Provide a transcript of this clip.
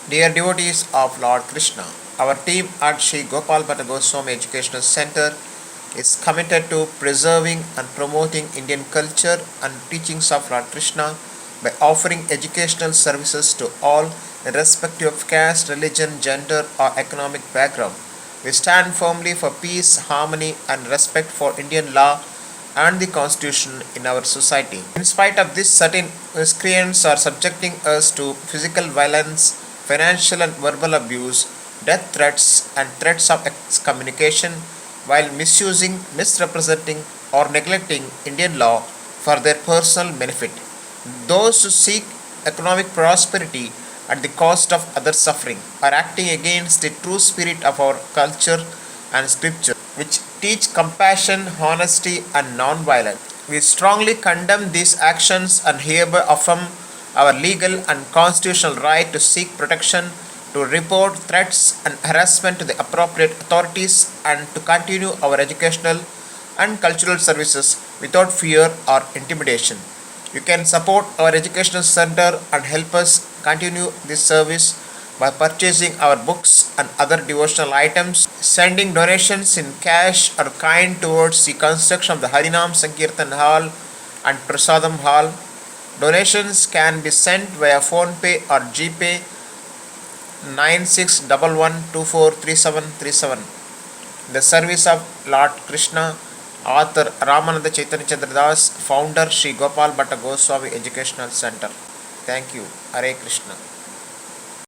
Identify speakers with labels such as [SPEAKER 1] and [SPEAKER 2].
[SPEAKER 1] Dear devotees of Lord Krishna, our team at Sri Gopal Bhatta Goswami Educational Center is committed to preserving and promoting Indian culture and teachings of Lord Krishna by offering educational services to all, irrespective of caste, religion, gender, or economic background. We stand firmly for peace, harmony, and respect for Indian law and the constitution in our society. In spite of this, certain miscreants are subjecting us to physical violence, financial and verbal abuse, death threats, and threats of excommunication while misusing, misrepresenting, or neglecting Indian law for their personal benefit. Those who seek economic prosperity at the cost of others' suffering are acting against the true spirit of our culture and scripture, which teach compassion, honesty, and non-violence. We strongly condemn these actions and hereby affirm our legal and constitutional right to seek protection, to report threats and harassment to the appropriate authorities, and to continue our educational and cultural services without fear or intimidation. You can support our educational center and help us continue this service by purchasing our books and other devotional items, sending donations in cash or kind towards the construction of the Harinam Sankirtan Hall and Prasadam Hall. Donations can be sent via PhonePe or GPay 9611243737. The service of Lord Krishna, author Ramananda Chaitanya Chandra Das, founder Sri Gopal Bhatta Goswami Educational Center. Thank you. Hare Krishna.